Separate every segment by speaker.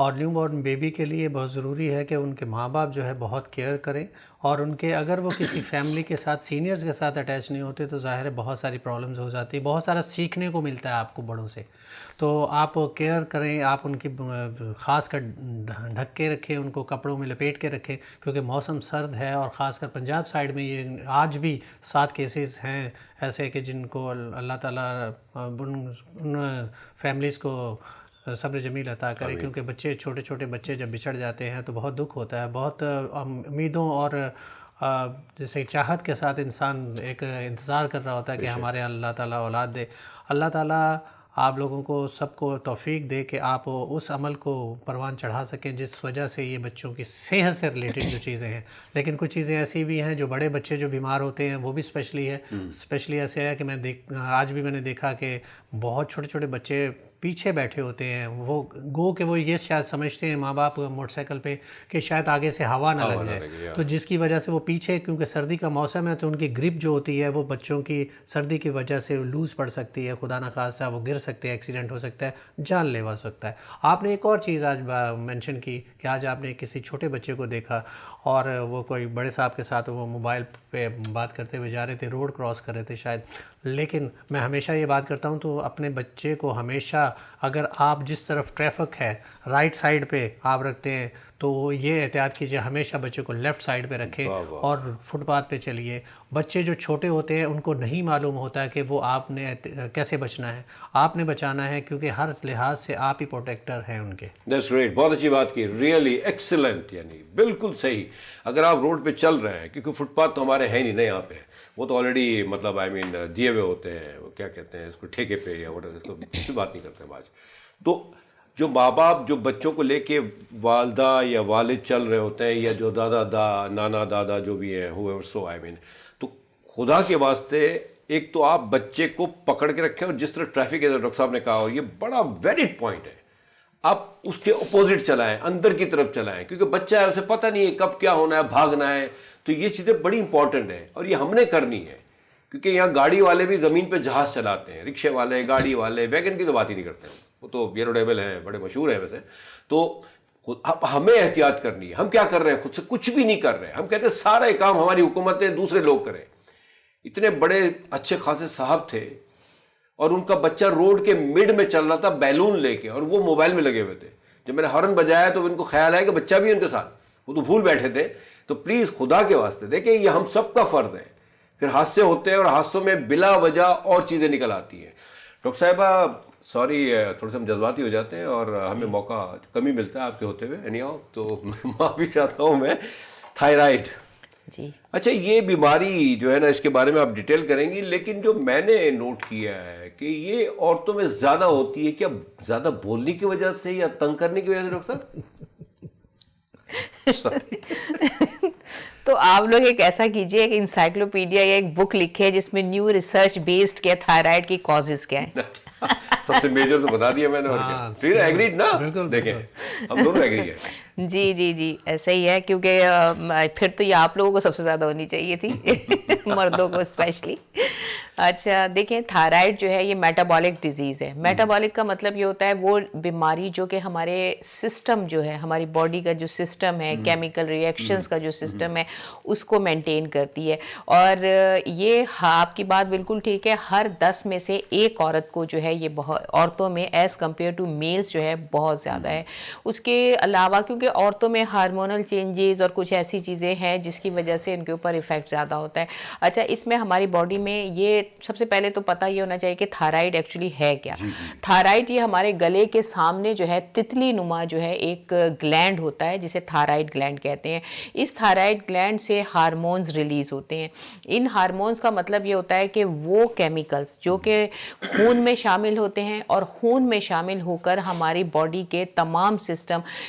Speaker 1: اور new born baby کے لیے بہت ضروری ہے کہ ان کے ماں باپ جو ہے بہت کیئر کریں، اور ان کے اگر وہ کسی فیملی کے ساتھ سینئرز کے ساتھ اٹیچ نہیں ہوتے تو ظاہر ہے بہت ساری پرابلمز ہو جاتی ہے، بہت سارا سیکھنے کو ملتا ہے آپ کو بڑوں سے. تو آپ کیئر کریں، آپ ان کی خاص کر ڈھک کے رکھیں، ان کو کپڑوں میں لپیٹ کے رکھیں، کیونکہ موسم سرد ہے، اور خاص کر پنجاب سائیڈ میں یہ آج بھی 7 کیسز ہیں ایسے کہ جن کو اللہ تعالیٰ ان فیملیز کو صبر جمیل عطا کرے، کیونکہ بچے چھوٹے چھوٹے بچے جب بچھڑ جاتے ہیں تو بہت دکھ ہوتا ہے. بہت امیدوں اور جیسے چاہت کے ساتھ انسان ایک انتظار کر رہا ہوتا ہے کہ ہمارے اللہ تعالیٰ اولاد دے. اللہ تعالیٰ آپ لوگوں کو سب کو توفیق دے کہ آپ اس عمل کو پروان چڑھا سکیں جس وجہ سے یہ بچوں کی صحت سے ریلیٹڈ جو چیزیں ہیں. لیکن کچھ چیزیں ایسی بھی ہیں جو بڑے بچے جو بیمار ہوتے ہیں وہ بھی اسپیشلی ایسے ہے کہ آج بھی میں نے دیکھا کہ بہت چھوٹے چھوٹے بچے پیچھے بیٹھے ہوتے ہیں، وہ کہ وہ یہ شاید سمجھتے ہیں ماں باپ موٹر سائیکل پہ کہ شاید آگے سے ہوا نہ لگ جائے، تو جس کی وجہ سے وہ پیچھے، کیونکہ سردی کا موسم ہے تو ان کی گرپ جو ہوتی ہے وہ بچوں کی سردی کی وجہ سے لوز پڑ سکتی ہے، خدا نخواستہ وہ گر سکتے ہیں، ایکسیڈنٹ ہو سکتا ہے، جان لیوا ہو سکتا ہے. آپ نے ایک اور چیز آج مینشن کی کہ آج آپ نے کسی چھوٹے بچے کو دیکھا اور وہ کوئی بڑے صاحب کے ساتھ وہ موبائل پہ بات کرتے ہوئے جا رہے تھے، روڈ کراس کر رہے تھے شاید. لیکن میں ہمیشہ یہ بات کرتا ہوں تو اپنے بچے کو ہمیشہ، اگر آپ جس طرف ٹریفک ہے رائٹ سائیڈ پہ آپ رکھتے ہیں تو یہ احتیاط کیجیے ہمیشہ بچے کو لیفٹ سائیڈ پہ رکھیں اور فٹ پاتھ پہ چلیے. بچے جو چھوٹے ہوتے ہیں ان کو نہیں معلوم ہوتا ہے کہ وہ آپ نے کیسے بچنا ہے، آپ نے بچانا ہے، کیونکہ ہر لحاظ سے آپ ہی پروٹیکٹر ہیں ان کے.
Speaker 2: دیٹس گریٹ، بہت اچھی بات کی، ریئلی ایکسلنٹ، یعنی بالکل صحیح. اگر آپ روڈ پہ چل رہے ہیں، کیونکہ فٹ پاتھ تو ہمارے ہیں نہیں یہاں پہ، وہ تو آلریڈی مطلب دیے ہوئے ہوتے ہیں، وہ کیا کہتے ہیں اس کو، ٹھیکے پہ یا وٹ ایور، اس کی بات نہیں کرتے ہیں آج. تو جو ماں باپ جو بچوں کو لے کے والدہ یا والد چل رہے ہوتے ہیں، یا جو نانا دادا جو بھی ہیں تو خدا کے واسطے ایک تو آپ بچے کو پکڑ کے رکھیں، اور جس طرح ٹریفک ہے ڈاکٹر صاحب نے کہا، اور یہ بڑا ویلڈ پوائنٹ ہے، آپ اس کے اپوزٹ چلائیں، اندر کی طرف چلائیں، کیونکہ بچہ ہے اسے پتہ نہیں ہے کب کیا ہونا ہے، بھاگنا ہے. تو یہ چیزیں بڑی امپورٹنٹ ہیں اور یہ ہم نے کرنی ہے، کیونکہ یہاں گاڑی والے بھی زمین پہ جہاز چلاتے ہیں، رکشے والے، گاڑی والے، ویگن کی تو بات ہی نہیں کرتے ہیں، وہ تو بیروڈیبل ہیں، بڑے مشہور ہیں ویسے. تو ہمیں احتیاط کرنی ہے. ہم کیا کر رہے ہیں؟ خود سے کچھ بھی نہیں کر رہے ہیں. ہم کہتے ہیں سارے کام ہماری حکومتیں دوسرے لوگ کریں. اتنے بڑے اچھے خاصے صاحب تھے اور ان کا بچہ روڈ کے مڈ میں چل رہا تھا بیلون لے کے، اور وہ موبائل میں لگے ہوئے تھے. جب میں نے ہارن بجایا تو ان کو خیال آیا کہ بچہ بھی ان کے ساتھ، وہ تو بھول بیٹھے تھے. تو پلیز خدا کے واسطے دیکھیں، یہ ہم سب کا فرض ہے. پھر حادثے ہوتے ہیں اور حادثوں میں بلا وجہ اور چیزیں نکل آتی ہیں. ڈاکٹر صاحبہ سوری، تھوڑے سے ہم جذباتی ہو جاتے ہیں اور ہمیں موقع کم ہی ملتا ہے آپ کے ہوتے ہوئے، تو معافی چاہتا ہوں میں. تھائرائڈ،
Speaker 3: جی
Speaker 2: اچھا یہ بیماری جو ہے نا، اس کے بارے میں آپ ڈیٹیل کریں گی، لیکن جو میں نے نوٹ کیا ہے کہ یہ عورتوں میں زیادہ ہوتی ہے. کیا زیادہ بولنے کی وجہ سے یا تنگ کرنے کی وجہ سے ڈاکٹر صاحب؟
Speaker 3: تو آپ لوگ ایک ایسا کیجئے کہ انسائکلوپیڈیا یا ایک بک لکھے جس میں نیو ریسرچ بیسڈ کیا تھائرائڈ کی کازز کیا ہیں.
Speaker 2: سب سے میجر تو بتا دیا میں نے. اور کیا ٹھیک ہے، ایگریڈ نا؟ دیکھیں ہم دونوں ایگری ہیں.
Speaker 3: جی جی جی ایسا ہی ہے، کیونکہ پھر تو یہ آپ لوگوں کو سب سے زیادہ ہونی چاہیے تھی، مردوں کو اسپیشلی. اچھا دیکھیں، تھائرائڈ جو ہے یہ میٹابولک ڈیزیز ہے. میٹابولک کا مطلب یہ ہوتا ہے وہ بیماری جو کہ ہمارے سسٹم جو ہے، ہماری باڈی کا جو سسٹم ہے، کیمیکل ریئیکشنز کا جو سسٹم ہے، اس کو مینٹین کرتی ہے. اور یہ آپ کی بات بالکل ٹھیک ہے، ہر 10 میں سے ایک عورت کو جو ہے یہ بہت، عورتوں میں ایز کمپیئر ٹو میلز جو ہے بہت زیادہ ہے. اس کے علاوہ کیونکہ عورتوں میں ہارمونل چینجز اور کچھ ایسی چیزیں ہیں جس کی وجہ سے ان کے اوپر ایفیکٹ زیادہ ہوتا ہے. اچھا اس میں ہماری باڈی میں یہ سب سے پہلے تو پتہ یہ ہونا چاہیے کہ تھائرائڈ ایکچولی ہے کیا. تھائرائڈ یہ ہمارے گلے کے سامنے جو ہے تتلی نما جو ہے ایک گلینڈ ہوتا ہے جسے تھائرائڈ گلینڈ کہتے ہیں. اس تھائرائڈ گلینڈ سے ہارمونز ریلیز ہوتے ہیں. ان ہارمونز کا مطلب یہ ہوتا ہے کہ وہ کیمیکلز جو کہ خون میں شامل ہوتے ہیں اور خون میں شامل ہو کر ہماری باڈی کے تمام سسٹم،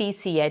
Speaker 3: TCH,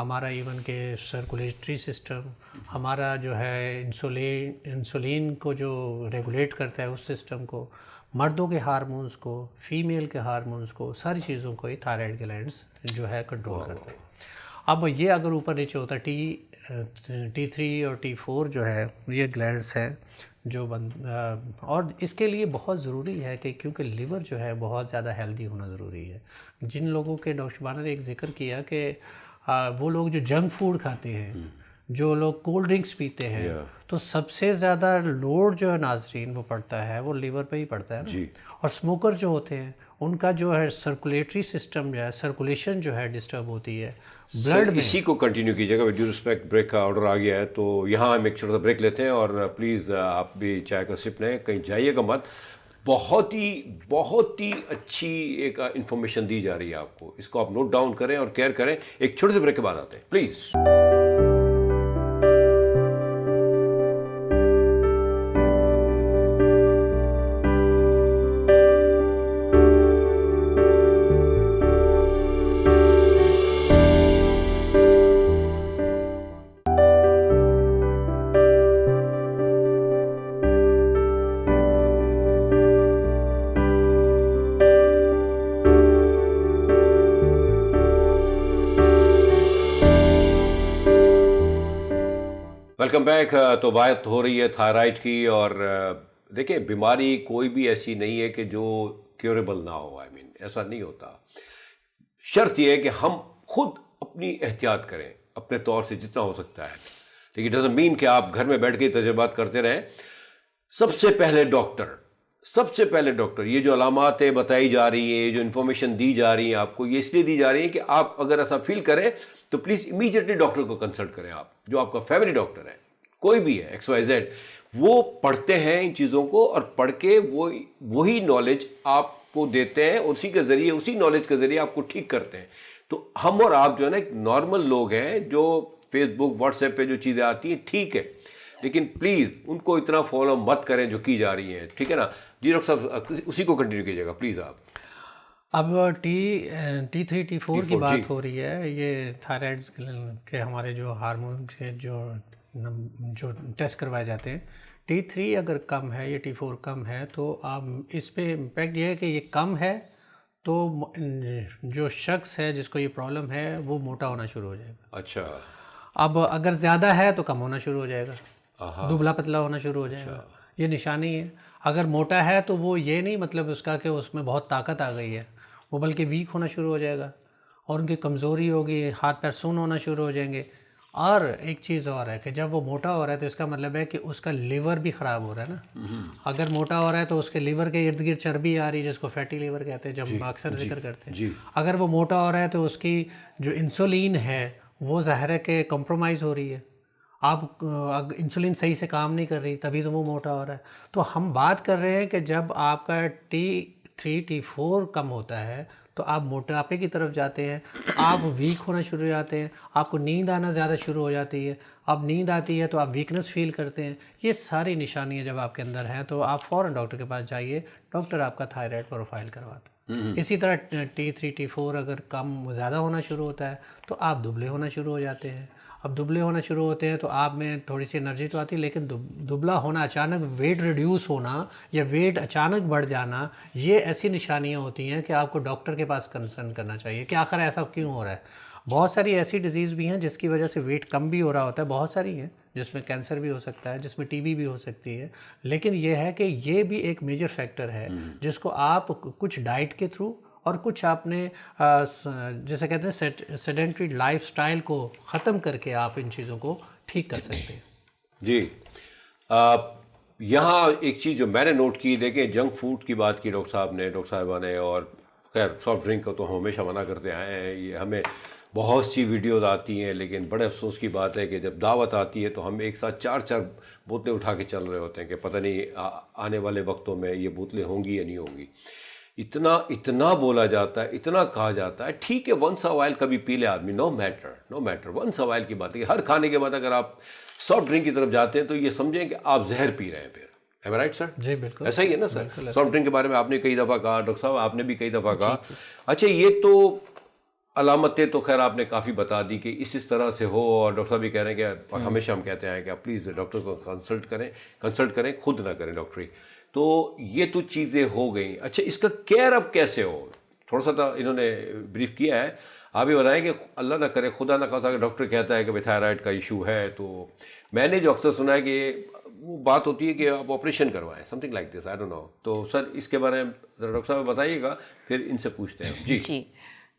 Speaker 1: ہمارا ایون کہ سرکولیٹری سسٹم، ہمارا جو ہے انسولین کو جو ریگولیٹ کرتا ہے اس سسٹم کو، مردوں کے ہارمونز کو، فیمیل کے ہارمونز کو، ساری چیزوں کو یہ تھائرائیڈ گلینڈز جو ہے کنٹرول کرتے ہیں۔ اب یہ اگر اوپر نیچے ہوتا ہے T3 اور T4 جو ہے یہ گلینڈز ہیں جو اور اس کے لیے بہت ضروری ہے کہ کیونکہ لیور جو ہے بہت زیادہ ہیلدی ہونا ضروری ہے۔ جن لوگوں کے ڈاکٹر شبانہ نے ایک ذکر kیا کہ وہ لوگ جو جنک فوڈ کھاتے ہیں، جو لوگ کولڈ ڈرنکس پیتے ہیں، تو سب سے زیادہ لوڈ جو ہے ناظرین وہ پڑتا ہے وہ لیور پہ ہی پڑتا ہے نا۔ اور اسموکر جو ہوتے ہیں ان کا جو ہے سرکولیٹری سسٹم جو ہے، سرکولیشن جو ہے ڈسٹرب ہوتی ہے بلڈ میں۔
Speaker 2: اسی کو کنٹینیو کیجیے گا، ڈیو رسپیکٹ بریک کا آرڈر آ گیا ہے تو یہاں ہم ایک چھوٹا سا بریک لیتے ہیں، اور پلیز آپ بھی چائے کا سپ لیں، کہیں جائیے گا مت۔ بہت ہی اچھی ایک انفارمیشن دی جا رہی ہے آپ کو، اس کو آپ نوٹ ڈاؤن کریں اور کیئر کریں۔ ایک چھوٹے سے بریک کے بعد آتے ہیں پلیز۔ Welcome back. تو بات ہو رہی ہے تھائرائیڈ کی، اور دیکھیں بیماری کوئی بھی ایسی نہیں ہے کہ جو کیوریبل نہ ہو، ایسا نہیں ہوتا۔ شرط یہ ہے کہ ہم خود اپنی احتیاط کریں اپنے طور سے جتنا ہو سکتا ہے، لیکن ڈزنٹ مین کہ آپ گھر میں بیٹھ کے تجربات کرتے رہیں۔ سب سے پہلے ڈاکٹر، یہ جو علاماتیں بتائی جا رہی ہیں، یہ جو انفارمیشن دی جا رہی ہیں آپ کو، یہ اس لیے دی جا رہی ہیں کہ آپ اگر ایسا فیل کریں تو پلیز امیجیٹلی ڈاکٹر کو کنسلٹ کریں۔ آپ جو آپ کا فیملی ڈاکٹر ہے، کوئی بھی ہے XYZ، وہ پڑھتے ہیں ان چیزوں کو، اور پڑھ کے وہی نالج آپ کو دیتے ہیں، اسی کے ذریعے، اسی نالج کے ذریعے آپ کو ٹھیک کرتے ہیں۔ تو ہم اور آپ جو ہے نا ایک نارمل لوگ ہیں، جو فیس بک واٹس ایپ پہ جو چیزیں آتی ہیں ٹھیک ہے، لیکن پلیز ان کو اتنا فالو مت کریں جو کی جا رہی ہیں، ٹھیک ہے نا جی؟ ڈاکٹر صاحب اسی کو کنٹینیو کیجیے گا پلیز آپ۔
Speaker 1: اب T3 T4 کی بات ہو رہی ہے، یہ تھائرائڈ کے ہمارے جو ہارمون کے جو ٹیسٹ کروائے جاتے ہیں، T3 اگر کم ہے یا T4 کم ہے تو آپ اس پہ امپیکٹ یہ ہے کہ یہ کم ہے تو جو شخص ہے جس کو یہ پرابلم ہے وہ موٹا ہونا شروع ہو جائے گا۔
Speaker 2: اچھا۔
Speaker 1: اب اگر زیادہ ہے تو کم ہونا شروع ہو جائے گا، دبلا پتلا ہونا شروع ہو جائے گا، یہ نشانی ہے۔ اگر موٹا ہے تو وہ یہ نہیں مطلب اس کا کہ اس میں بہت طاقت آ گئی ہے، وہ بلکہ ویک ہونا شروع ہو جائے گا، اور ان کی کمزوری ہوگی، ہاتھ پیر سون ہونا شروع ہو جائیں گے۔ اور ایک چیز اور ہے کہ جب وہ موٹا ہو رہا ہے تو اس کا مطلب ہے کہ اس کا لیور بھی خراب ہو رہا ہے نا۔ اگر موٹا ہو رہا ہے تو اس کے لیور کے ارد گرد چربی آ رہی ہے، جس کو فیٹی لیور کہتے ہیں، جب ہم اکثر ذکر کرتے ہیں۔ اگر وہ موٹا ہو رہا ہے تو اس کی جو انسولین ہے وہ ظاہر ہے کہ کمپرومائز ہو رہی ہے، آپ انسولین صحیح سے کام نہیں کر رہی، تبھی تو وہ موٹا ہو رہا ہے۔ تو ہم بات کر رہے ہیں کہ جب آپ کا T3 T4 کم ہوتا ہے تو آپ موٹاپے کی طرف جاتے ہیں، آپ ویک ہونا شروع ہو جاتے ہیں، آپ کو نیند آنا زیادہ شروع ہو جاتی ہے، اب نیند آتی ہے تو آپ ویکنس فیل کرتے ہیں۔ یہ ساری نشانیاں جب آپ کے اندر ہیں تو آپ فوراً ڈاکٹر کے پاس جائیے، ڈاکٹر آپ کا تھائرائیڈ پروفائل کرواتا ہے۔ اسی طرح T3 T4 اگر کم زیادہ ہونا شروع ہوتا ہے تو آپ دبلے ہونا شروع ہو جاتے ہیں۔ اب دبلے ہونا شروع ہوتے ہیں تو آپ میں تھوڑی سی انرجی تو آتی ہے، لیکن دبلا ہونا، اچانک ویٹ ریڈیوس ہونا یا ویٹ اچانک بڑھ جانا، یہ ایسی نشانیاں ہوتی ہیں کہ آپ کو ڈاکٹر کے پاس کنسرن کرنا چاہیے کہ آخر ایسا کیوں ہو رہا ہے۔ بہت ساری ایسی ڈیزیز بھی ہیں جس کی وجہ سے ویٹ کم بھی ہو رہا ہوتا ہے، بہت ساری ہیں جس میں کینسر بھی ہو سکتا ہے، جس میں TB بھی ہو سکتی ہے، لیکن یہ ہے کہ یہ بھی ایک میجر فیکٹر ہے جس کو آپ کچھ ڈائٹ کے تھرو اور کچھ اپنے جیسے کہتے ہیں سیڈنٹری لائف سٹائل کو ختم کر کے آپ ان چیزوں کو ٹھیک کر سکتے ہیں۔
Speaker 2: جی یہاں ایک چیز جو میں نے نوٹ کی، دیکھیں جنک فوڈ کی بات کی ڈاکٹر صاحب نے، ڈاکٹر صاحبہ نے، اور خیر سافٹ ڈرنک کو تو ہم ہمیشہ منع کرتے آئے ہیں، یہ ہمیں بہت سی ویڈیوز آتی ہیں، لیکن بڑے افسوس کی بات ہے کہ جب دعوت آتی ہے تو ہم ایک ساتھ 4 بوتلیں اٹھا کے چل رہے ہوتے ہیں کہ پتہ نہیں آنے والے وقتوں میں یہ بوتلیں ہوں گی یا نہیں ہوں گی۔ اتنا بولا جاتا ہے، اتنا کہا جاتا ہے، ٹھیک ہے ونس اے وائل کبھی پی لے آدمی، no matter once a while کی بات ہے کہ ہر کھانے کے بعد اگر آپ سافٹ ڈرنک کی طرف جاتے ہیں تو یہ سمجھیں کہ آپ زہر پی رہے ہیں پھر۔ ایم آئی رائٹ سر؟
Speaker 1: جی بالکل
Speaker 2: ایسا ہی ہے نا سر؟ سافٹ ڈرنک کے بارے میں آپ نے کئی دفعہ کہا، ڈاکٹر صاحب آپ نے بھی کئی دفعہ کہا۔ اچھا یہ تو علامتیں تو خیر آپ نے کافی بتا دی کہ اس طرح سے ہو, اور ڈاکٹر صاحب بھی کہہ رہے ہیں کہ اور ہمیشہ ہم کہتے ہیں کہ آپ پلیز ڈاکٹر کو کنسلٹ کریں, خود نہ کریں ڈاکٹری. تو یہ تو چیزیں ہو گئیں. اچھا اس کا کیئر اب کیسے ہو, تھوڑا سا انہوں نے بریف کیا ہے, آپ یہ بتائیں کہ اللہ نہ کرے خدا نہ خاصا کہ ڈاکٹر کہتا ہے کہ تھائرائڈ کا ایشو ہے, تو میں نے جو اکثر سنا ہے کہ وہ بات ہوتی ہے کہ آپ آپریشن کروائیں, something like this, I don't know. تو سر اس کے بارے میں ڈاکٹر صاحب بتائیے گا, پھر ان سے پوچھتے ہیں. جی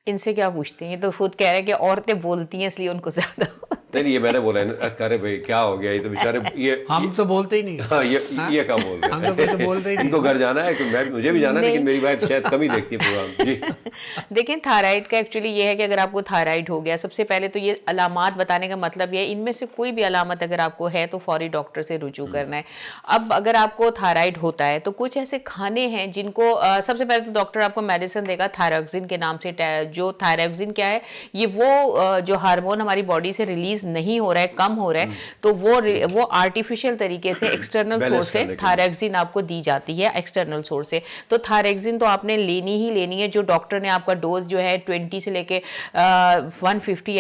Speaker 3: ان سے کیا پوچھتے ہیں, تو خود کہہ رہے ہیں کہ عورتیں بولتی ہیں اس لیے ان کو زیادہ
Speaker 2: نہیں, یہ میں نے بولا ہے, کرے بھائی کیا ہو گیا, یہ تو بیچارے یہ
Speaker 1: ہم تو بولتے ہی نہیں.
Speaker 2: ہاں یہ کیا بول رہے ہیں,
Speaker 1: ہم تو بولتے ہی نہیں.
Speaker 2: ان کو گھر جانا ہے, مجھے بھی جانا ہے, لیکن میری وائف شاید کم ہی دیکھتی ہے پروگرام. جی
Speaker 3: دیکھیں تھائرائڈ کا ایکچولی یہ ہے کہ اگر آپ کو تھائرائڈ ہو گیا, سب سے پہلے تو یہ علامات بتانے کا مطلب یہ ہے ان میں سے کوئی بھی علامت اگر آپ کو ہے تو فوری ڈاکٹر سے رجوع کرنا ہے. اب اگر آپ کو تھائرائڈ ہوتا ہے تو کچھ ایسے کھانے ہیں جن کو سب سے پہلے تو ڈاکٹر آپ کو میڈیسن دے گا تھائروکسین کے نام سے. جو تھائروکسین کیا ہے, یہ وہ جو ہارمون ہماری باڈی سے ریلیز نہیں ہو رہا ہے, کم ہو رہا ہے, تو وہ آرٹیفیشیل طریقے سے ایکسٹرنل سورس سے تھائروکسین آپ کو دی جاتی ہے ایکسٹرنل سورس سے. تو تھائروکسین تو آپ نے لینی ہی لینی ہے. جو ڈاکٹر نے آپ کا ڈوز جو ہے 20 سے لے کے 150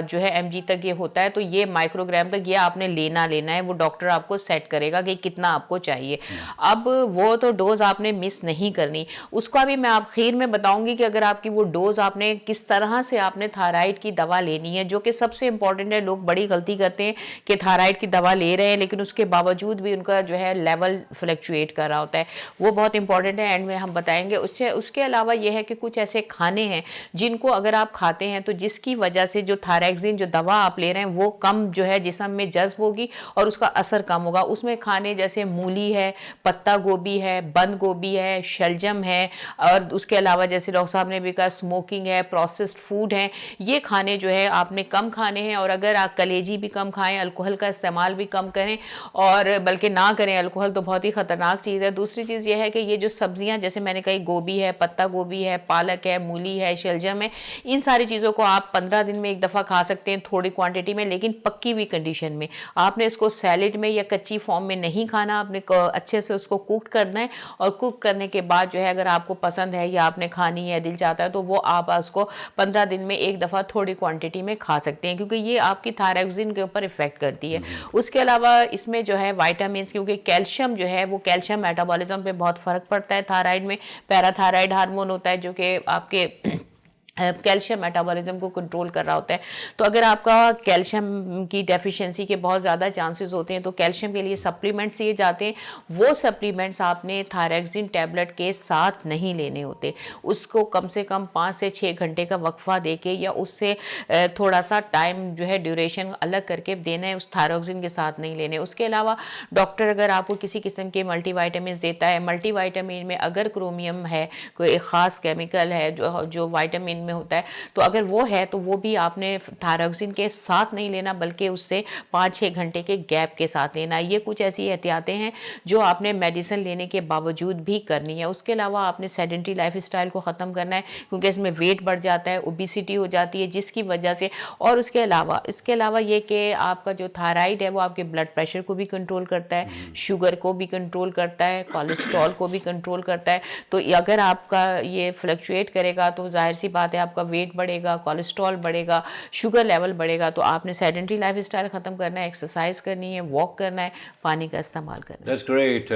Speaker 3: جو ہے mg تک یہ ہوتا ہے, تو یہ مائکرو گرام تک یہ آپ نے لینا ہے. وہ ڈاکٹر آپ کو سیٹ کرے گا کہ کتنا آپ کو چاہیے. اب وہ تو ڈوز آپ نے مس نہیں کرنی. اس کا بھی میں آپ خیر میں بتاؤں گی کہ اگر آپ کی وہ ڈوز آپ نے کس طرح سے آپ نے تھائرائڈ کی دوا لینی ہے, جو کہ سب سے امپورٹنٹ ہے. لوگ بڑی غلطی کرتے ہیں کہ تھائرائڈ کی دوا لے رہے ہیں لیکن اس کے باوجود بھی ان کا جو ہے لیول فلیکچویٹ کر رہا ہوتا ہے. وہ بہت امپورٹنٹ ہے, اینڈ میں ہم بتائیں گے. اس کے علاوہ یہ ہے کہ کچھ ایسے کھانے ہیں جن کو اگر آپ کھاتے ہیں تو جس کی وجہ سے جو تھائروکسین جو دوا آپ لے رہے ہیں وہ کم جو ہے جسم میں جذب ہوگی اور اس کا اثر کم ہوگا. اس میں کھانے جیسے مولی ہے, پتا گوبھی ہے, بند گوبھی ہے, شلجم ہے, اور اس کے علاوہ جیسے ڈاکٹر صاحب نے بھی کہا اسموکنگ ہے, پروسیسڈ فوڈ ہیں. یہ کھانے جو ہے آپ نے کم کھانے ہیں, اور اگر آپ کلیجی بھی کم کھائیں, الکوہل کا استعمال بھی کم کریں, اور بلکہ نہ کریں. الکوہل تو بہت ہی خطرناک چیز ہے. دوسری چیز یہ ہے کہ یہ جو سبزیاں جیسے میں نے کہی گوبھی ہے, پتا گوبھی ہے, پالک ہے, مولی ہے, شلجم ہے, ان ساری چیزوں کو آپ 15 دن میں ایک دفعہ کھا سکتے ہیں تھوڑی کوانٹٹی میں, لیکن پکی ہوئی کنڈیشن میں. آپ نے اس کو سیلڈ میں یا کچی فارم میں نہیں کھانا, آپ نے اچھے سے اس کو کوک کرنا ہے, اور کوک کرنے کے بعد جو ہے اگر آپ کو پسند ہے یا آپ نے کھانی ہے, دل چاہتا ہے, تو وہ آپ اس کو 15 دن میں ایک دفعہ تھوڑی کوانٹٹی میں کھا سکتے ہیں, کیونکہ یہ آپ کی تھائروکسین کے اوپر افیکٹ کرتی ہے. اس کے علاوہ اس میں جو ہے وائٹامنس, کیونکہ کیلشیم جو ہے وہ کیلشیم میٹابولزم پہ بہت فرق پڑتا ہے. تھائرائڈ میں پیرا تھائرائڈ ہارمون ہوتا ہے جو کہ آپ کے کیلشیم میٹابولزم کو کنٹرول کر رہا ہوتا ہے. تو اگر آپ کا کیلشیم کی ڈیفیشنسی کے بہت زیادہ چانسز ہوتے ہیں تو کیلشیم کے لیے سپلیمنٹس دیے جاتے ہیں. وہ سپلیمنٹس آپ نے تھائروکسین ٹیبلٹ کے ساتھ نہیں لینے ہوتے. اس کو کم سے کم 5 سے 6 گھنٹے کا وقفہ دے کے یا اس سے تھوڑا سا ٹائم جو ہے ڈیوریشن الگ کر کے دینا ہے, اس تھائروکسین کے ساتھ نہیں لینے. اس کے علاوہ ڈاکٹر اگر آپ کو کسی قسم کے ملٹی وائٹامنس دیتا ہے, ملٹی وائٹامن میں اگر کرومیم ہے, کوئی ایک خاص کیمیکل ہے جو وائٹامن میں ہوتا ہے, تو اگر وہ ہے تو وہ بھی آپ نے تھائروکسین کے ساتھ نہیں لینا, بلکہ اس سے 5-6 گھنٹے کے گیپ کے ساتھ لینا. یہ کچھ ایسی احتیاطیں ہیں جو آپ نے میڈیسن لینے کے باوجود بھی کرنی ہے. اس کے علاوہ آپ نے سیڈنٹری لائف اسٹائل کو ختم کرنا ہے, کیونکہ اس میں ویٹ بڑھ جاتا ہے, اوبیسٹی ہو جاتی ہے جس کی وجہ سے. اور اس کے علاوہ یہ کہ آپ کا جو تھائرائڈ ہے وہ آپ کے بلڈ پریشر کو بھی کنٹرول کرتا ہے, شوگر کو بھی کنٹرول کرتا ہے, کولیسٹرول کو بھی کنٹرول کرتا ہے. تو اگر آپ کا یہ فلکچویٹ کرے گا تو ظاہر سی بات ہے آپ کا ویٹ بڑھے گا, کولیسٹرول بڑھے گا, شوگر لیول بڑھے گا. تو آپ نے سیڈنٹری لائف اسٹائل ختم کرنا ہے, ایکسرسائز کرنی ہے, واک کرنا ہے, پانی کا استعمال کرنا ہے.
Speaker 2: That's great.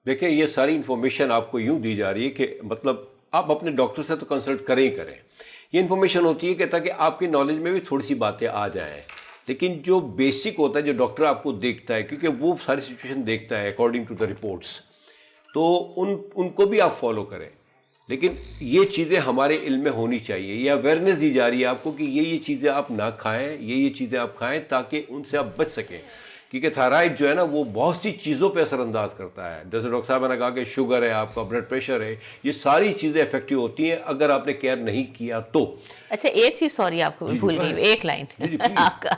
Speaker 2: دیکھیں یہ ساری انفارمیشن آپ کو یوں دی جا رہی ہے کہ مطلب آپ اپنے ڈاکٹر سے تو کنسلٹ کریں ہی کریں. یہ انفارمیشن ہوتی ہے کہ تاکہ آپ کی نالج میں بھی تھوڑی سی باتیں آ جائیں. لیکن جو بیسک ہوتا ہے جو ڈاکٹر آپ کو دیکھتا ہے, کیونکہ وہ ساری سچویشن دیکھتا ہے اکارڈنگ ٹو دا رپورٹس, تو ان کو بھی آپ فالو کریں. لیکن یہ چیزیں ہمارے علم میں ہونی چاہیے, یہ اویئرنیس دی جا رہی ہے آپ کو کہ یہ چیزیں آپ نہ کھائیں, یہ چیزیں آپ کھائیں تاکہ ان سے آپ بچ سکیں. کیونکہ تھائرائڈ جو ہے نا وہ بہت سی چیزوں پہ اثر انداز کرتا ہے. جیسے ڈاکٹر صاحب نے کہا کہ شوگر ہے, آپ کا بلڈ پریشر ہے, یہ ساری چیزیں افیکٹو ہوتی ہیں اگر آپ نے کیئر نہیں کیا تو.
Speaker 3: اچھا ایک چیز سوری آپ کو بھول گئی, ایک لائن آپ کا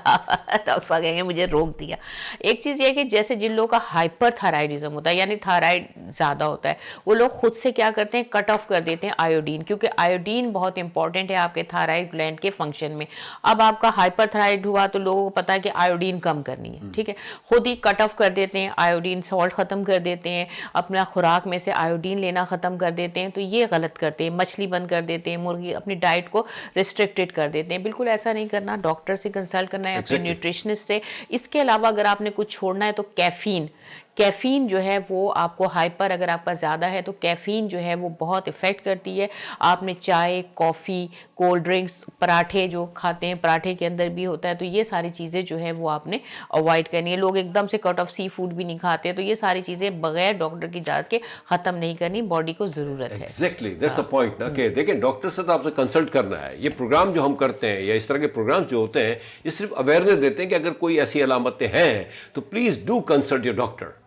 Speaker 3: ڈاکٹر صاحب کہیں گے مجھے روک دیا. ایک چیز یہ کہ جیسے جن لوگوں کا ہائپر تھائرائڈزم ہوتا ہے, یعنی تھائرائڈ زیادہ ہوتا ہے, وہ لوگ خود سے کیا کرتے ہیں, کٹ آف کر دیتے ہیں آیوڈین, کیونکہ آیوڈین بہت امپورٹنٹ ہے آپ کے تھائرائڈ گلینڈ کے فنکشن میں. اب آپ کا ہائپر تھائرائڈ ہوا تو لوگوں کو پتا ہے کہ آیوڈین کم کرنی ہے, ٹھیک ہے. خود ہی کٹ آف کر دیتے ہیں, آیوڈین سالٹ ختم کر دیتے ہیں, اپنا خوراک میں سے آیوڈین لینا ختم کر دیتے ہیں, تو یہ غلط کرتے ہیں. مچھلی بند کر دیتے ہیں, مرغی, اپنی ڈائٹ کو ریسٹرکٹیڈ کر دیتے ہیں. بالکل ایسا نہیں کرنا, ڈاکٹر سے کنسلٹ کرنا ہے, اپنے نیوٹریشنسٹ سے. اس کے علاوہ اگر آپ نے کچھ چھوڑنا ہے تو کیفین جو ہے وہ آپ کو ہائپر اگر آپ کا زیادہ ہے تو کیفین جو ہے وہ بہت افیکٹ کرتی ہے. آپ نے چائے, کافی, کولڈ ڈرنکس, پراٹھے جو کھاتے ہیں, پراٹھے کے اندر بھی ہوتا ہے, تو یہ ساری چیزیں جو ہے وہ آپ نے اوائڈ کرنی ہے. لوگ ایک دم سے کٹ آف سی فوڈ بھی نہیں کھاتے, تو یہ ساری چیزیں بغیر ڈاکٹر کی اجازت کے ختم نہیں کرنی, باڈی کو ضرورت ہے.
Speaker 2: ایگزیکٹلی دیٹس دا پوائنٹ نا, کہ دیکھیں ڈاکٹر سے تو آپ سے کنسلٹ کرنا ہے. یہ پروگرام جو ہم کرتے ہیں یا اس طرح کے پروگرامز جو ہوتے ہیں یہ صرف اویئرنیس دیتے ہیں کہ اگر کوئی ایسی علامتیں ہیں تو please do consult your doctor.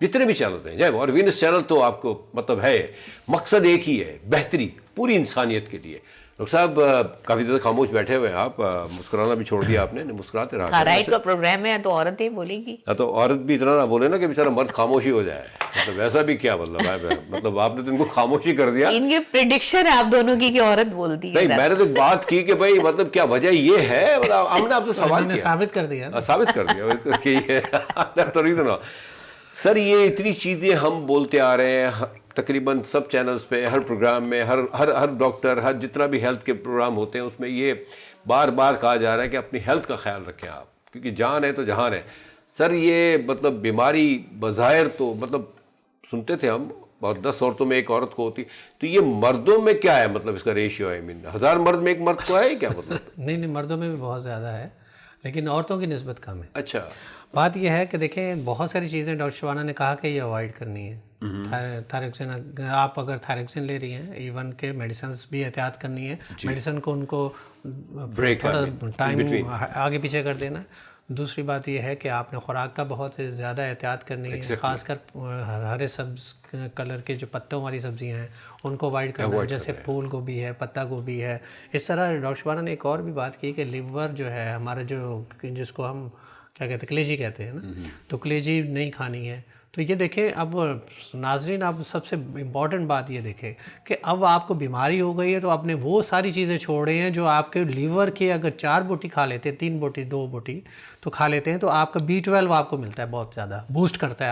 Speaker 2: جتنے بھی چینل ہیں جائے, اور وینس چینل تو آپ کو مطلب ہے مقصد ایک ہی ہے, بہتری پوری انسانیت کے لیے. ڈاکٹر صاحب کافی دیر خاموش بیٹھے ہوئے ہیں آپ, مسکرانا بھی چھوڑ دیا آپ نے, مسکراتے رہا.
Speaker 3: تھائرائیڈ کا پروگرام ہے تو عورتیں بولیں گی,
Speaker 2: تو عورت بھی اتنا نہ بولے نا کہ بیچارہ مرد خاموش ہی ہو جائے, مطلب ایسا بھی کیا مطلب ہے, مطلب آپ نے تو ان کو خاموش ہی کر دیا.
Speaker 3: ان کی پریڈکشن ہے آپ دونوں کی کہ عورت بولتی ہے.
Speaker 2: نہیں, میں نے تو بات کی کہ بھائی مطلب کیا وجہ یہ ہے, ہم نے آپ سے سوال کیا,
Speaker 1: ثابت کر دیا
Speaker 2: کہ یہ سر یہ اتنی چیزیں ہم بولتے آ رہے ہیں تقریباً سب چینلز پہ, ہر پروگرام میں, ہر ڈاکٹر, ہر جتنا بھی ہیلتھ کے پروگرام ہوتے ہیں اس میں یہ بار بار کہا جا رہا ہے کہ اپنی ہیلتھ کا خیال رکھیں آپ, کیونکہ جان ہے تو جہان ہے. سر یہ مطلب بیماری بظاہر تو مطلب سنتے تھے ہم, اور 10 عورتوں میں ایک عورت کو ہوتی, تو یہ مردوں میں کیا ہے مطلب اس کا ریشیو ہے, 1000 مرد میں ایک مرد کو ہے کیا مطلب؟
Speaker 1: نہیں, مردوں میں بھی بہت زیادہ ہے, لیکن عورتوں کی نسبت کم ہے.
Speaker 2: اچھا,
Speaker 1: بات یہ ہے کہ دیکھیں بہت ساری چیزیں ڈاکٹر شبانہ نے کہا کہ یہ اوائڈ کرنی ہے. تھائرکسن, آپ اگر تھائرکسن لے رہی ہیں, ایون کہ میڈیسنس بھی احتیاط کرنی ہے, میڈیسن کو ان کو تھوڑا ٹائم آگے پیچھے کر دینا. دوسری بات یہ ہے کہ آپ نے خوراک کا بہت زیادہ احتیاط کرنی ہے, خاص کر ہرے سبز کلر کے جو پتوں والی سبزیاں ہیں ان کو اوائڈ کرنا ہے, جیسے پھول گوبھی ہے, پتہ گوبھی ہے. اس طرح ڈاکٹر شبانہ نے ایک اور بھی بات کی کہ لیور جو ہے ہمارا, جو جس کو ہم کیا کہتے ہیں, کلیجی کہتے ہیں نا, تو کلیجی نہیں کھانی ہے. تو یہ دیکھیں اب ناظرین, اب سب سے امپورٹنٹ بات یہ دیکھیں کہ اب آپ کو بیماری ہو گئی ہے تو آپ نے وہ ساری چیزیں چھوڑے ہیں جو آپ کے لیور کے, اگر 4 بوٹی کھا لیتے, 3 بوٹی 2 بوٹی تو کھا لیتے ہیں, تو آپ کا B12 آپ کو ملتا ہے, بہت زیادہ بوسٹ کرتا ہے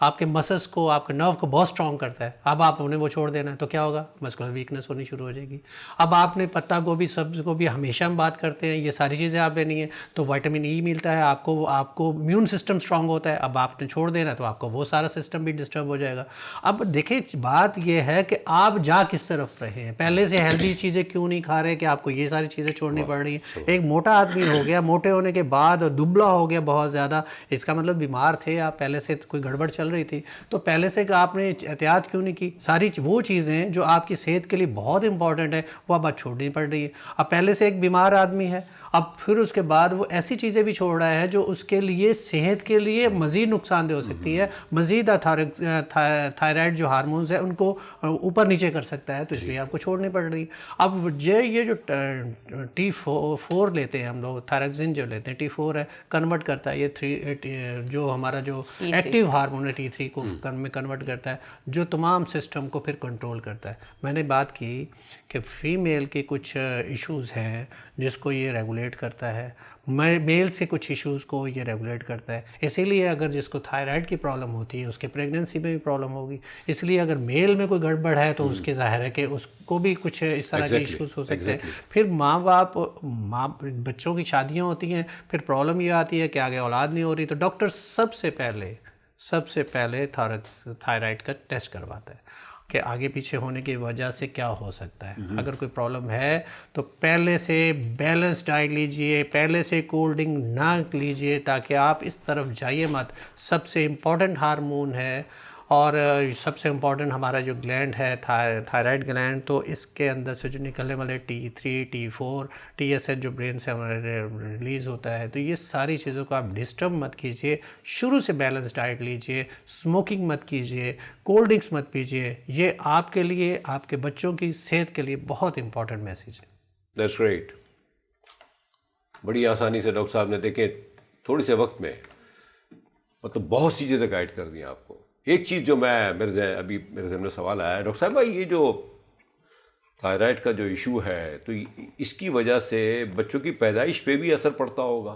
Speaker 1: آپ کے مسلس کو, آپ کے نرو کو بہت اسٹرانگ کرتا ہے. اب آپ انہیں وہ چھوڑ دینا ہے تو کیا ہوگا, مسکولر ویکنس ہونی شروع ہو جائے گی. اب آپ نے پتہ گوبھی, سبز گوبھی, ہمیشہ ہم بات کرتے ہیں یہ ساری چیزیں آپ لینی ہیں, تو وائٹامن ای ملتا ہے آپ کو امیون سسٹم اسٹرانگ ہوتا ہے. اب آپ نے چھوڑ دینا تو آپ کو وہ سارا سسٹم بھی ڈسٹرب ہو جائے گا. اب دیکھیں بات یہ ہے کہ آپ جا کس طرف رہے ہیں, پہلے سے ہیلدی چیزیں کیوں نہیں کھا رہے کہ آپ کو یہ ساری چیزیں چھوڑنی پڑ رہی ہیں. ایک موٹا آدمی ہو گیا, موٹے ہونے کے بعد دبلا ہو گیا بہت زیادہ, اس کا مطلب بیمار تھے آپ, پہلے سے کوئی گڑبڑ چل رہی تھی, تو پہلے سے کہ آپ نے احتیاط کیوں نہیں کی. ساری وہ چیزیں جو آپ کی صحت کے لیے بہت امپورٹنٹ ہے وہ اب چھوڑنی پڑ رہی ہے. اب پہلے سے ایک بیمار آدمی ہے, اب پھر اس کے بعد وہ ایسی چیزیں بھی چھوڑ رہا ہے جو اس کے لیے صحت کے لیے مزید نقصان دہ ہو سکتی ہے, مزید تھائرائڈ جو ہارمونز ہیں ان کو اوپر نیچے کر سکتا ہے, تو اس لیے آپ کو چھوڑنی پڑ رہی ہے. اب یہ جو T4 لیتے ہیں ہم لوگ, تھائرکسن جو لیتے ہیں, T4 ہے, کنورٹ کرتا ہے یہ جو ہمارا جو ایکٹیو ہارمون ہے T3 کو میں کنورٹ کرتا ہے, جو تمام سسٹم کو پھر کنٹرول کرتا ہے. میں نے بات کی کہ فیمیل کے کچھ ایشوز ہیں جس کو یہ ریگولیٹ کرتا ہے, میل سے کچھ ایشوز کو یہ ریگولیٹ کرتا ہے. اسی لیے اگر جس کو تھائرائڈ کی پرابلم ہوتی ہے اس کے پریگننسی میں بھی پرابلم ہوگی, اس لیے اگر میل میں کوئی گڑبڑ ہے تو اس کے ظاہر ہے کہ اس کو بھی کچھ اس طرح کے ایشوز ہو سکتے ہیں. پھر ماں باپ بچوں کی شادیاں ہوتی ہیں, پھر پرابلم یہ آتی ہے کہ آگے اولاد نہیں ہو رہی, تو ڈاکٹر سب سے پہلے تھائرائڈ کا ٹیسٹ کرواتا ہے کہ آگے پیچھے ہونے کی وجہ سے کیا ہو سکتا ہے. اگر کوئی پرابلم ہے تو پہلے سے بیلنس ڈائٹ لیجئے, پہلے سے کولڈ ڈرنک نہ لیجئے تاکہ آپ اس طرف جائیے مت. سب سے امپورٹنٹ ہارمون ہے اور سب سے امپورٹنٹ ہمارا جو گلینڈ ہے تھائرائڈ گلینڈ, تو اس کے اندر سے جو نکلنے والے T3, T4, TSH جو برین سے ہمارے ریلیز ہوتا ہے, تو یہ ساری چیزوں کو آپ ڈسٹرب مت کیجئے. شروع سے بیلنس ڈائٹ لیجئے, اسموکنگ مت کیجئے, کولڈ ڈرنکس مت پیجئے. یہ آپ کے لیے, آپ کے بچوں کی صحت کے لیے بہت امپورٹنٹ میسیج ہے.
Speaker 2: That's great. بڑی آسانی سے ڈاکٹر صاحب نے دیکھیں تھوڑے سے وقت میں مطلب بہت سی چیزیں گائیڈ کر دیں آپ کو. ایک چیز جو میرے ذہن میں سوال آیا ہے, ڈاکٹر صاحب یہ جو تھائرائڈ کا جو ایشو ہے تو اس کی وجہ سے بچوں کی پیدائش پہ بھی اثر پڑتا ہوگا,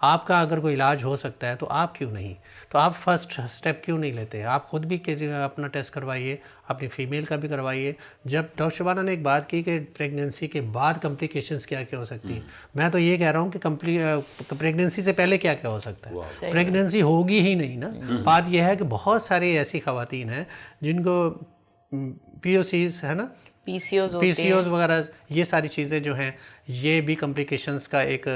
Speaker 1: آپ کا اگر کوئی علاج ہو سکتا ہے تو آپ کیوں نہیں؟ تو آپ فرسٹ سٹیپ کیوں نہیں لیتے؟ آپ خود بھی اپنا ٹیسٹ کروائیے، اپنی فیمیل کا بھی کروائیے. جب ڈاکٹر شبانہ نے ایک بات کی کہ پریگننسی کے بعد کمپلیکیشنز کیا کیا ہو سکتی ہیں، میں تو یہ کہہ رہا ہوں کہ پریگننسی سے پہلے کیا کیا ہو سکتا ہے. پریگننسی ہوگی ہی نہیں نا. بات یہ ہے کہ بہت ساری ایسی خواتین ہیں جن کو پی او سیز ہے نا،
Speaker 3: پی سی اوز
Speaker 1: وغیرہ، یہ ساری چیزیں جو ہیں یہ بھی کمپلیکیشنز کا ایک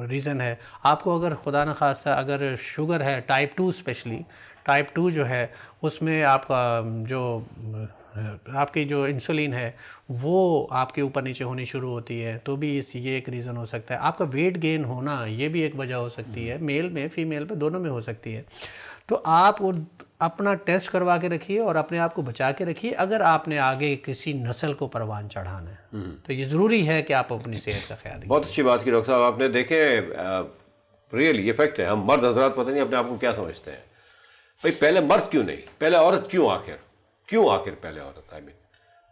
Speaker 1: ریزن ہے. آپ کو اگر خدا نخواستہ اگر شوگر ہے ٹائپ 2، اسپیشلی ٹائپ 2 جو ہے، اس میں آپ کا جو آپ کی جو انسولین ہے وہ آپ کے اوپر نیچے ہونی شروع ہوتی ہے، تو بھی یہ ایک ریزن ہو سکتا ہے. آپ کا ویٹ گین ہونا یہ بھی ایک وجہ ہو سکتی ہے، میل میں فیمیل پہ دونوں میں ہو سکتی ہے. تو آپ اپنا ٹیسٹ کروا کے رکھیے اور اپنے آپ کو بچا کے رکھیے. اگر آپ نے آگے کسی نسل کو پروان چڑھانا ہے تو یہ ضروری ہے کہ آپ اپنی صحت کا خیال رکھیں.
Speaker 2: بہت اچھی بات کی ڈاکٹر صاحب آپ نے. دیکھیں ریئل یہ فیکٹ ہے، ہم مرد حضرات پتہ نہیں اپنے آپ کو کیا سمجھتے ہیں. بھائی پہلے مرد کیوں نہیں، پہلے عورت کیوں؟ آخر پہلے عورت.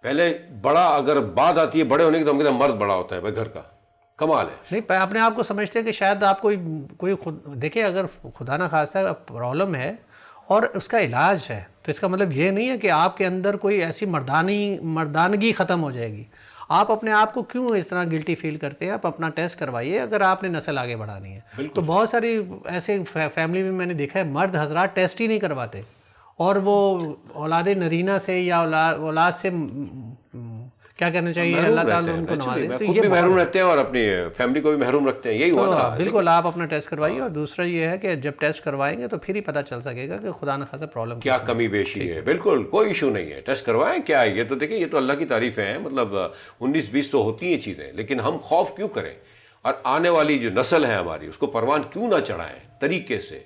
Speaker 2: پہلے بڑا اگر بات آتی ہے بڑے ہونے کی تو ہم کہتے ہیں مرد بڑا ہوتا ہے بھائی گھر کا. کمال ہے.
Speaker 1: نہیں، اپنے آپ کو سمجھتے ہیں کہ شاید آپ کوئی دیکھیں اگر خدا نخواستہ پرابلم ہے اور اس کا علاج ہے تو اس کا مطلب یہ نہیں ہے کہ آپ کے اندر کوئی ایسی مردانگی ختم ہو جائے گی. آپ اپنے آپ کو کیوں اس طرح گلٹی فیل کرتے ہیں؟ آپ اپنا ٹیسٹ کروائیے اگر آپ نے نسل آگے بڑھانی ہے. تو بہت ساری ایسے فیملی میں نے دیکھا ہے مرد حضرات ٹیسٹ ہی نہیں کرواتے اور وہ اولاد نرینہ سے یا اولاد سے کیا کہنا چاہیے، اللہ تعالیٰ ان کو نوازے. تو
Speaker 2: خود بھی محروم رہتے ہیں اور اپنی فیملی کو بھی محروم رکھتے ہیں. یہی ہوا نا.
Speaker 1: بالکل آپ اپنا ٹیسٹ کروائیے. اور دوسرا یہ ہے کہ جب ٹیسٹ کروائیں گے تو پھر ہی پتہ چل سکے گا کہ خدا نخواستہ پرابلم
Speaker 2: کیا کمی بیشی ہے. بالکل کوئی ایشو نہیں ہے، ٹیسٹ کروائیں. کیا ہے یہ تو دیکھیں، یہ تو اللہ کی تعریفیں ہیں. مطلب 19-20 تو ہوتی ہیں چیزیں، لیکن ہم خوف کیوں کریں اور آنے والی جو نسل ہے ہماری اس کو پروان کیوں نہ چڑھائیں طریقے سے.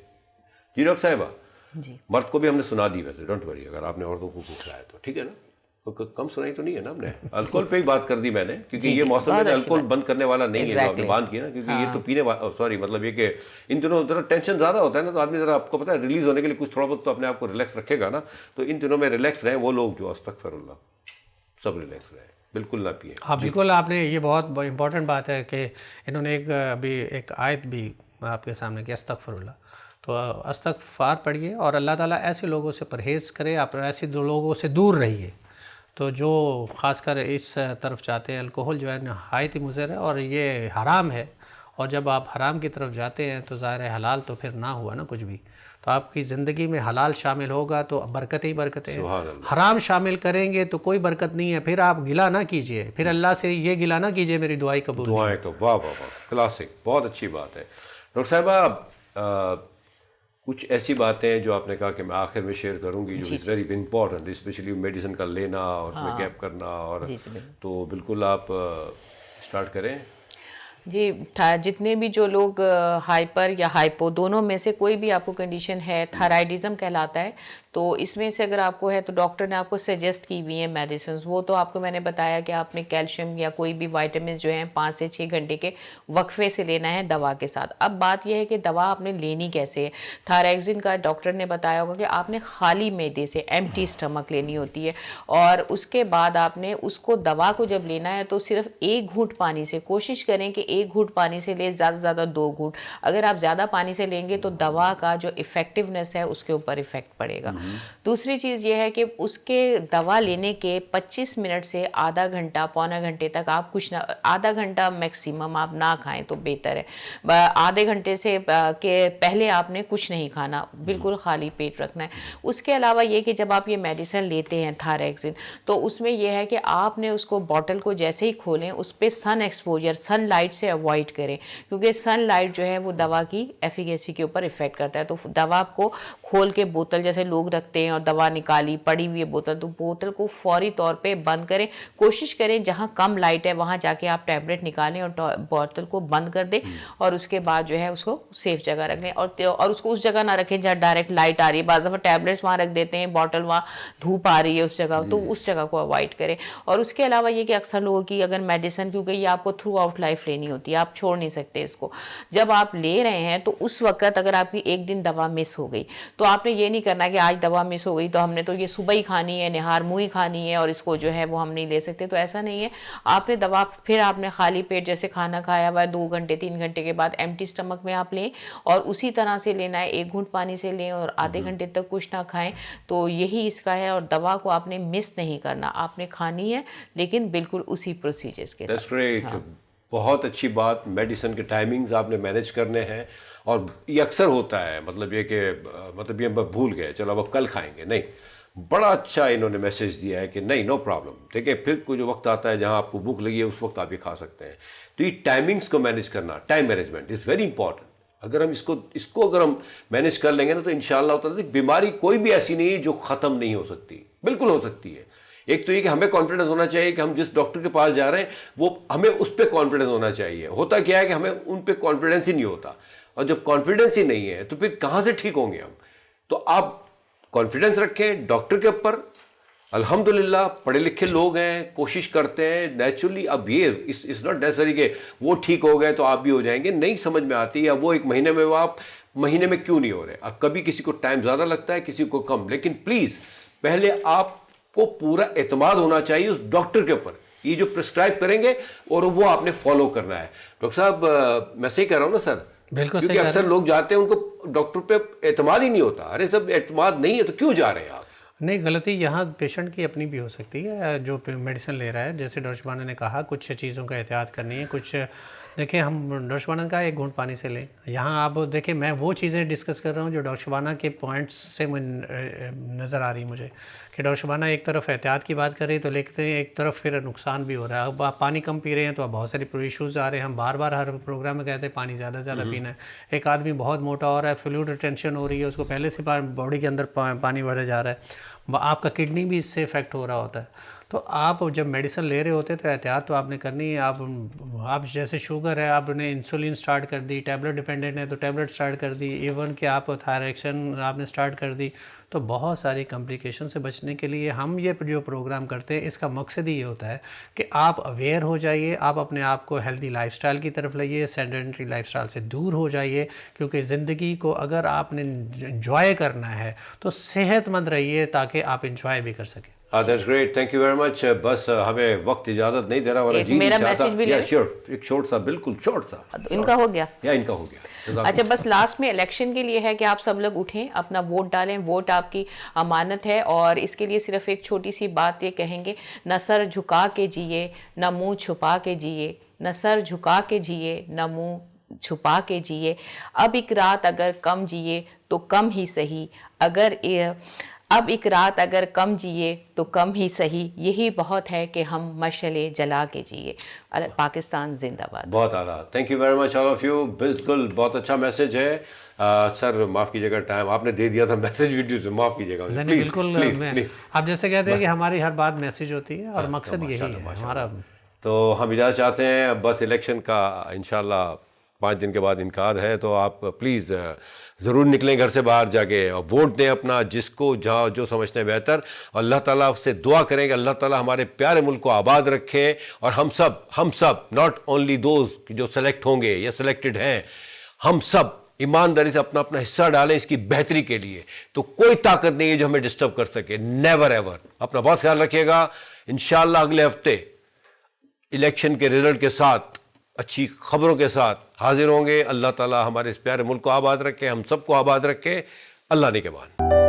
Speaker 2: جی ڈاکٹر صاحبہ،
Speaker 3: جی
Speaker 2: مرد کو بھی ہم نے سنا دی ویسے، ڈونٹ وری. اگر آپ نے عورتوں کو پوچھا ہے تو ٹھیک ہے نا، کم سنائی تو نہیں ہے نا ہم نے. الکوہل پہ ہی بات کر دی میں نے، کیونکہ یہ موسم میں الکوہل بند کرنے والا نہیں ہے جو آپ نے باندھ کیا نا. کیونکہ یہ تو پینے والا سوری مطلب یہ کہ ان دنوں ذرا ٹینشن زیادہ ہوتا ہے نا، تو آدمی ذرا آپ کو پتہ ہے ریلیز ہونے کے لیے کچھ تھوڑا بہت تو اپنے آپ کو ریلیکس رکھے گا نا. تو ان دنوں میں ریلیکس رہیں وہ لوگ جو استغفر اللہ سب ریلیکس رہیں، بالکل نہ پیے.
Speaker 1: ہاں بالکل، آپ نے یہ بہت امپورٹنٹ بات ہے کہ انہوں نے ابھی ایک آیت بھی آپ کے سامنے کی استغفر اللہ. تو استغفار پڑھیے اور اللہ تعالیٰ ایسے لوگوں سے پرہیز کرے، آپ ایسے لوگوں سے دور رہیے. تو جو خاص کر اس طرف جاتے ہیں، الکوہل جو ہے نہایت ہی مضر ہے اور یہ حرام ہے. اور جب آپ حرام کی طرف جاتے ہیں تو ظاہر ہے حلال تو پھر نہ ہوا نا کچھ بھی. تو آپ کی زندگی میں حلال شامل ہوگا تو برکت ہی برکت ہے. حرام شامل کریں گے تو کوئی برکت نہیں ہے. پھر آپ گلہ نہ کیجئے، پھر اللہ سے یہ گلہ نہ کیجئے میری دعائیں قبول.
Speaker 2: دعائیں تو واہ واہ واہ کلاسک، بہت اچھی بات ہے. ڈاکٹر صاحبہ کچھ ایسی باتیں جو آپ نے کہا کہ میں آخر میں شیئر کروں گی جو is very important, especially medicine کا لینا اور اس میں گیپ کرنا اور تو بالکل آپ اسٹارٹ کریں.
Speaker 3: جی جتنے بھی جو لوگ ہائپر یا ہائپو دونوں میں سے کوئی بھی آپ کو کنڈیشن ہے، تھائرائیڈزم کہلاتا ہے، تو اس میں سے اگر آپ کو ہے تو ڈاکٹر نے آپ کو سجیسٹ کی ہوئی ہیں میڈیسنز. وہ تو آپ کو میں نے بتایا کہ آپ نے کیلشیم یا کوئی بھی وائٹامنز جو ہیں 5 سے 6 گھنٹے کے وقفے سے لینا ہے دوا کے ساتھ. اب بات یہ ہے کہ دوا آپ نے لینی کیسے ہے. تھائرائیڈزم کا ڈاکٹر نے بتایا ہوگا کہ آپ نے خالی معدے سے ایمٹی اسٹمک لینی ہوتی ہے، اور اس کے بعد آپ نے اس کو دوا کو جب لینا ہے تو صرف 1 گھونٹ پانی سے کوشش کریں کہ 1 گھونٹ پانی سے لے، زیادہ سے زیادہ 2 گھونٹ. اگر آپ زیادہ پانی سے لیں گے تو دوا کا جو افیکٹونیس ہے اس کے اوپر افیکٹ پڑے گا. دوسری چیز یہ ہے کہ اس کے دوا لینے کے 25 منٹ سے آدھا گھنٹہ پونا گھنٹے تک آپ کچھ نہ، آدھا گھنٹہ میکسیمم آپ نہ کھائیں تو بہتر ہے. آدھے گھنٹے سے کہ پہلے آپ نے کچھ نہیں کھانا، بالکل خالی پیٹ رکھنا ہے. اس کے علاوہ یہ کہ جب آپ یہ میڈیسن لیتے ہیں تھائرائیکسن، تو اس میں یہ ہے کہ آپ نے اس کو بوٹل کو جیسے ہی کھولیں اس پہ سن ایکسپوجر، سن لائٹ سے اوائڈ کریں، کیونکہ سن لائٹ جو ہے وہ دوا کی ایفیکیسی کے اوپر افیکٹ کرتا ہے. تو دوا کو کھول کے بوتل جیسے لوگ رکھتے ہیں اور دوا نکالی پڑی ہوئی ہے بوتل، تو بوتل کو فوری طور پہ بند کریں. کوشش کریں جہاں کم لائٹ ہے وہاں جا کے آپ ٹیبلٹ نکالیں اور بوتل کو بند کر دیں، اور اس کے بعد جو ہے اس کو سیف جگہ رکھ لیں. اور اس کو اس جگہ نہ رکھیں جہاں ڈائریکٹ لائٹ آ رہی ہے. بعض دفعہ ٹیبلٹس وہاں رکھ دیتے ہیں، بوتل وہاں دھوپ آ رہی ہے اس جگہ، تو اس جگہ کو اوائڈ کریں. اور اس کے علاوہ یہ کہ اکثر لوگوں کی اگر میڈیسن، کیونکہ یہ آپ کو تھرو آؤٹ لائف لینی ہوتی ہے, آپ چھوڑ نہیں سکتے اس کو. جب آپ لے رہے ہیں تو اس وقت اگر آپ کی ایک دن دوا مس ہو گئی تو آپ نے یہ نہیں کرنا کہ آج دوا مس ہو گئی تو ہم نے تو یہ صبح ہی کھانی ہے, نہار منہ ہی کھانی ہے اور اس کو جو ہے وہ ہم نہیں لے سکتے. تو ایسا نہیں ہے, آپ نے دوا پھر آپ نے خالی پیٹ جیسے کھانا کھایا ہوا ہے 2 گھنٹے 3 گھنٹے کے بعد ایمٹی اسٹمک میں آپ لیں اور اسی طرح سے لینا ہے, 1 گھونٹ پانی سے لیں اور آدھے گھنٹے تک کچھ نہ کھائیں. تو یہی اس کا ہے, اور دوا کو آپ نے مس نہیں کرنا, آپ نے کھانی ہے لیکن بالکل اسی پروسیجرز کے
Speaker 2: دیٹس گریٹ. بہت اچھی بات. میڈیسن کے ٹائمنگز آپ نے مینیج کرنے ہیں, اور یہ اکثر ہوتا ہے مطلب یہ کہ مطلب یہ بھول گئے چلو اب کل کھائیں گے, نہیں. بڑا اچھا انہوں نے میسج دیا ہے کہ نہیں, نو پرابلم. دیکھیں پھر کوئی جو وقت آتا ہے جہاں آپ کو بھوک لگی ہے اس وقت آپ یہ کھا سکتے ہیں. تو یہ ٹائمنگز کو مینیج کرنا, time management is very important. اگر ہم اس کو اگر ہم مینیج کر لیں گے نا تو انشاءاللہ تعالیٰ بیماری کوئی بھی ایسی نہیں ہے جو ختم نہیں ہو سکتی, بالکل ہو سکتی ہے. ایک تو یہ کہ ہمیں کانفیڈنس ہونا چاہیے کہ ہم جس ڈاکٹر کے پاس جا رہے ہیں وہ ہمیں اس پہ کانفیڈنس ہونا چاہیے. ہوتا کیا ہے کہ ہمیں ان پہ کانفیڈنس ہی نہیں ہوتا, اور جب کانفیڈنس ہی نہیں ہے تو پھر کہاں سے ٹھیک ہوں گے ہم. تو آپ کانفیڈنس رکھیں ڈاکٹر کے اوپر. الحمدللہ پڑھے لکھے لوگ ہیں, کوشش کرتے ہیں نیچرلی. اب یہ اس ناٹ نیسری کہ وہ ٹھیک ہو گئے تو آپ بھی ہو جائیں گے, نہیں سمجھ میں آتی. یا وہ 1 مہینے میں, وہ آپ مہینے میں کیوں نہیں ہو رہے. اب کبھی کسی کو ٹائم زیادہ لگتا ہے, کسی کو کم, لیکن پلیز پہلے آپ کو پورا اعتماد ہونا چاہیے اس ڈاکٹر کے اوپر. یہ جو پرسکرائب کریں گے اور وہ آپ نے فالو کرنا ہے. ڈاکٹر صاحب میں صحیح کہہ رہا ہوں نا سر؟
Speaker 1: بالکل,
Speaker 2: کیونکہ اکثر لوگ جاتے ہیں ان کو ڈاکٹر پہ اعتماد ہی نہیں ہوتا. ارے سب اعتماد نہیں ہے تو کیوں جا رہے ہیں آپ؟
Speaker 1: نہیں, غلطی یہاں پیشنٹ کی اپنی بھی ہو سکتی ہے جو میڈیسن لے رہا ہے. جیسے ڈاکٹر شبانہ نے کہا کچھ چیزوں کا احتیاط کرنی ہے. کچھ دیکھیں, ہم ڈاکٹر شبانہ کا 1 گھونٹ پانی سے لیں. یہاں آپ دیکھیں میں وہ چیزیں ڈسکس کر رہا ہوں جو ڈاکٹر شبانہ کے پوائنٹس سے نظر آ رہی مجھے کہ ڈاکٹر شبانہ ایک طرف احتیاط کی بات کر رہی تو لیکتے ہیں, ایک طرف پھر نقصان بھی ہو رہا ہے. اب آپ پانی کم پی رہے ہیں تو اب بہت ساری ایشوز آ رہے ہیں. ہم بار بار ہر پروگرام میں کہتے ہیں پانی زیادہ سے زیادہ پینا ہے. ایک آدمی بہت موٹا ہو رہا ہے, فلوئڈ ریٹینشن ہو رہی ہے, اس کو پہلے سے باڈی کے اندر پانی بھرا جا رہا ہے, آپ کا کڈنی بھی اس سے افیکٹ ہو رہا ہوتا ہے. تو آپ جب میڈیسن لے رہے ہوتے تو احتیاط تو آپ نے کرنی ہے. آپ جیسے شوگر ہے, آپ نے انسولین سٹارٹ کر دی, ٹیبلٹ ڈیپینڈنٹ ہے تو ٹیبلٹ سٹارٹ کر دی, ایون کہ آپ تھائرائیکشن آپ نے سٹارٹ کر دی. تو بہت ساری کمپلیکیشن سے بچنے کے لیے ہم یہ جو پروگرام کرتے ہیں اس کا مقصد ہی یہ ہوتا ہے کہ آپ اویئر ہو جائیے, آپ اپنے آپ کو ہیلدی لائف سٹائل کی طرف لائیے, سیڈنٹری لائف سٹائل سے دور ہو جائیے. کیونکہ زندگی کو اگر آپ نے انجوائے کرنا ہے تو صحت مند رہیے تاکہ آپ انجوائے بھی کر سکیں.
Speaker 2: That's great, thank you very much. بس ہمیں وقت اجازت نہیں دے رہا والا جی
Speaker 3: میرا
Speaker 2: نہیں چاہتا.
Speaker 3: میسج بھی لے
Speaker 2: شیور, ایک شارٹ سا, بالکل شارٹ سا.
Speaker 3: ان کا ہو گیا,
Speaker 2: یا ان کا ہو گیا.
Speaker 3: اچھا بس لاسٹ میں الیکشن کے لیے ہے کہ آپ سب لوگ اٹھیں, اپنا ووٹ ڈالیں. ووٹ آپ کی امانت ہے, اور اس کے لیے صرف ایک چھوٹی سی بات یہ کہیں گے, نہ سر جھکا کے جیے نہ منہ چھپا کے جیے, نہ سر جھکا کے جیے نہ منہ چھپا کے جیے. اب ایک رات اگر کم جیے تو کم ہی صحیح, اب ایک رات اگر کم جیے تو کم ہی صحیح, یہی بہت ہے کہ ہم مشعلیں جلا کے جیے. پاکستان زندہ باد.
Speaker 2: بہت اعلیٰ, thank you very much all of you. بالکل بہت اچھا میسج ہے. سر معاف کیجیے گا, ٹائم آپ نے دے دیا تھا میسج ویڈیو سے, معاف کیجیے گا.
Speaker 1: بالکل, آپ جیسے کہتے ہیں کہ ہماری ہر بات میسج ہوتی ہے اور مقصد یہی ہے ہمارا.
Speaker 2: تو ہم اجازت چاہتے ہیں, بس الیکشن کا انشاءاللہ 5 دن کے بعد انعقاد ہے, تو آپ پلیز ضرور نکلیں گھر سے باہر جا کے اور ووٹ دیں اپنا, جس کو جہاں جو سمجھتے ہیں بہتر. اور اللہ تعالیٰ سے دعا کریں کہ اللہ تعالیٰ ہمارے پیارے ملک کو آباد رکھے, اور ہم سب ناٹ اونلی دوز جو سلیکٹ ہوں گے یا سلیکٹڈ ہیں, ہم سب ایمانداری سے اپنا اپنا حصہ ڈالیں اس کی بہتری کے لیے. تو کوئی طاقت نہیں ہے جو ہمیں ڈسٹرب کر سکے, نیور ایور. اپنا بہت خیال رکھیے گا. انشاءاللہ اگلے ہفتے الیکشن کے رزلٹ کے ساتھ, اچھی خبروں کے ساتھ حاضر ہوں گے. اللہ تعالیٰ ہمارے اس پیارے ملک کو آباد رکھے, ہم سب کو آباد رکھے. اللہ نگہبان.